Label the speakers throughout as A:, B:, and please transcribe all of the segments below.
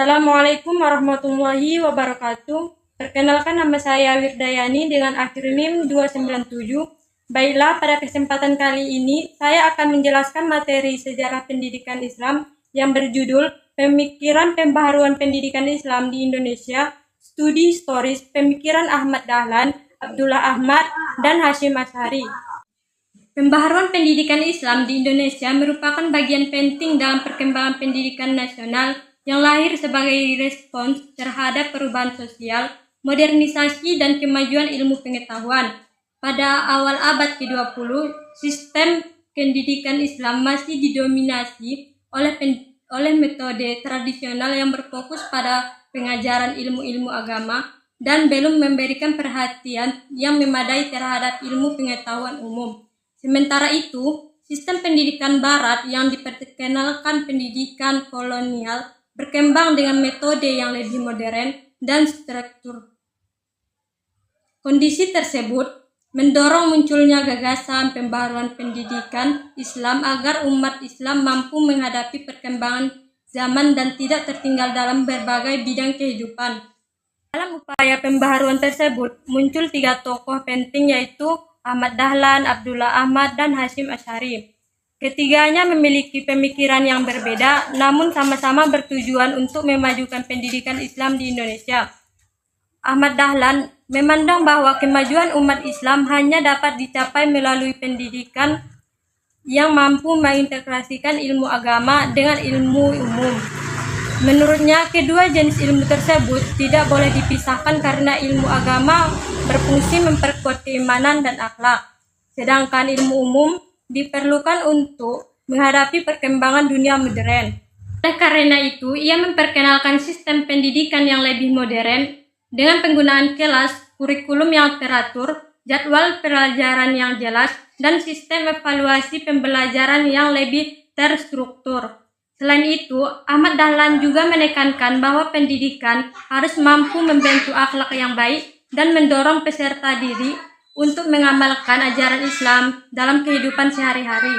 A: Assalamualaikum warahmatullahi wabarakatuh. Perkenalkan, nama saya Wirdayani dengan akhir NIM 297. Baiklah, pada kesempatan kali ini saya akan menjelaskan materi sejarah pendidikan Islam yang berjudul Pemikiran Pembaharuan Pendidikan Islam di Indonesia, Studi Historis Pemikiran Ahmad Dahlan, Abdullah Ahmad, dan Hasyim Asy'ari. Pembaharuan pendidikan Islam di Indonesia merupakan bagian penting dalam perkembangan pendidikan nasional yang lahir sebagai respons terhadap perubahan sosial, modernisasi, dan kemajuan ilmu pengetahuan. Pada awal abad ke-20, sistem pendidikan Islam masih didominasi oleh metode tradisional yang berfokus pada pengajaran ilmu-ilmu agama dan belum memberikan perhatian yang memadai terhadap ilmu pengetahuan umum. Sementara itu, sistem pendidikan Barat yang diperkenalkan pendidikan kolonial berkembang dengan metode yang lebih modern dan struktur. Kondisi tersebut mendorong munculnya gagasan pembaharuan pendidikan Islam agar umat Islam mampu menghadapi perkembangan zaman dan tidak tertinggal dalam berbagai bidang kehidupan. Dalam upaya pembaharuan tersebut, muncul 3 tokoh penting, yaitu Ahmad Dahlan, Abdullah Ahmad, dan Hasyim Asy'ari. Ketiganya memiliki pemikiran yang berbeda, namun sama-sama bertujuan untuk memajukan pendidikan Islam di Indonesia. Ahmad Dahlan memandang bahwa kemajuan umat Islam hanya dapat dicapai melalui pendidikan yang mampu mengintegrasikan ilmu agama dengan ilmu umum. Menurutnya, kedua jenis ilmu tersebut tidak boleh dipisahkan karena ilmu agama berfungsi memperkuat keimanan dan akhlak, sedangkan ilmu umum diperlukan untuk menghadapi perkembangan dunia modern. Oleh karena itu, ia memperkenalkan sistem pendidikan yang lebih modern dengan penggunaan kelas, kurikulum yang teratur, jadwal pelajaran yang jelas, dan sistem evaluasi pembelajaran yang lebih terstruktur. Selain itu, Ahmad Dahlan juga menekankan bahwa pendidikan harus mampu membentuk akhlak yang baik dan mendorong peserta didik untuk mengamalkan ajaran Islam dalam kehidupan sehari-hari,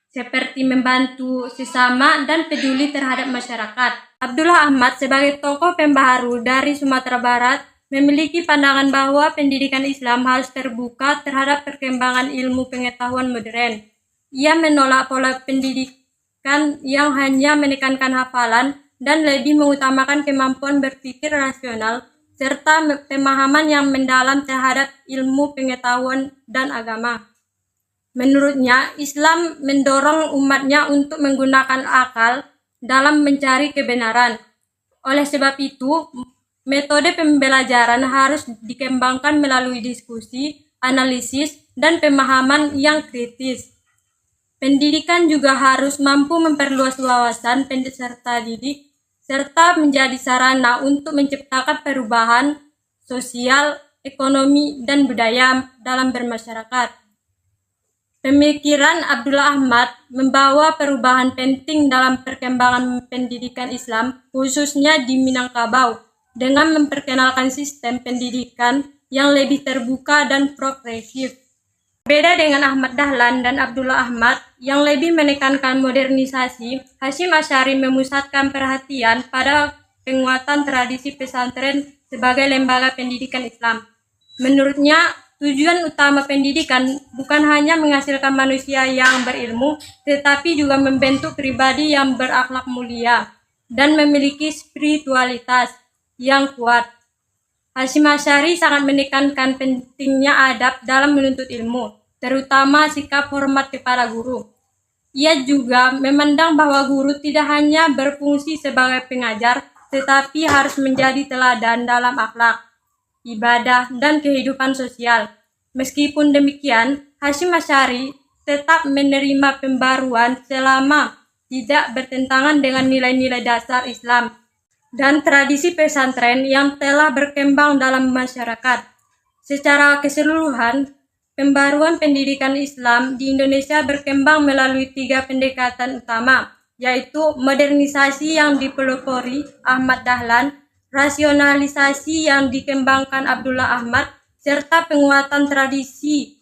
A: seperti membantu sesama dan peduli terhadap masyarakat. Abdullah Ahmad sebagai tokoh pembaharu dari Sumatera Barat memiliki pandangan bahwa pendidikan Islam harus terbuka terhadap perkembangan ilmu pengetahuan modern. Ia menolak pola pendidikan yang hanya menekankan hafalan dan lebih mengutamakan kemampuan berpikir rasional serta pemahaman yang mendalam terhadap ilmu pengetahuan dan agama. Menurutnya, Islam mendorong umatnya untuk menggunakan akal dalam mencari kebenaran. Oleh sebab itu, metode pembelajaran harus dikembangkan melalui diskusi, analisis, dan pemahaman yang kritis. Pendidikan juga harus mampu memperluas wawasan peserta didik serta menjadi sarana untuk menciptakan perubahan sosial, ekonomi, dan budaya dalam bermasyarakat. Pemikiran Abdullah Ahmad membawa perubahan penting dalam perkembangan pendidikan Islam, khususnya di Minangkabau, dengan memperkenalkan sistem pendidikan yang lebih terbuka dan progresif. Beda dengan Ahmad Dahlan dan Abdullah Ahmad yang lebih menekankan modernisasi, Hasyim Asy'ari memusatkan perhatian pada penguatan tradisi pesantren sebagai lembaga pendidikan Islam. Menurutnya, tujuan utama pendidikan bukan hanya menghasilkan manusia yang berilmu, tetapi juga membentuk pribadi yang berakhlak mulia dan memiliki spiritualitas yang kuat. Hasyim Asy'ari sangat menekankan pentingnya adab dalam menuntut ilmu, terutama sikap hormat kepada guru. Ia juga memandang bahwa guru tidak hanya berfungsi sebagai pengajar, tetapi harus menjadi teladan dalam akhlak, ibadah, dan kehidupan sosial. Meskipun demikian, Hasyim Asy'ari tetap menerima pembaruan selama tidak bertentangan dengan nilai-nilai dasar Islam dan tradisi pesantren yang telah berkembang dalam masyarakat. Secara keseluruhan, pembaruan pendidikan Islam di Indonesia berkembang melalui 3 pendekatan utama, yaitu modernisasi yang dipelopori Ahmad Dahlan, rasionalisasi yang dikembangkan Abdullah Ahmad, serta penguatan tradisi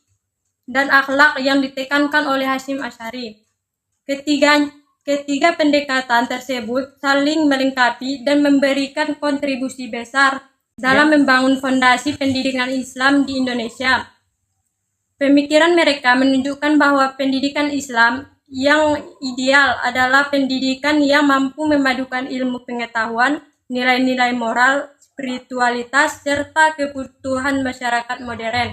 A: dan akhlak yang ditekankan oleh Hasyim Asy'ari. Ketiga pendekatan tersebut saling melengkapi dan memberikan kontribusi besar dalam membangun fondasi pendidikan Islam di Indonesia. Pemikiran mereka menunjukkan bahwa pendidikan Islam yang ideal adalah pendidikan yang mampu memadukan ilmu pengetahuan, nilai-nilai moral, spiritualitas, serta kebutuhan masyarakat modern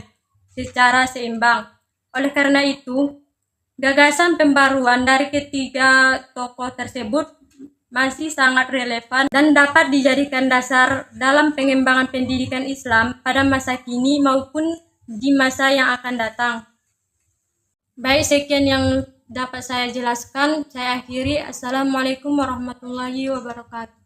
A: secara seimbang. Oleh karena itu, gagasan pembaruan dari ketiga tokoh tersebut masih sangat relevan dan dapat dijadikan dasar dalam pengembangan pendidikan Islam pada masa kini maupun di masa yang akan datang. Baik, sekian yang dapat saya jelaskan. Saya akhiri. Assalamualaikum warahmatullahi wabarakatuh.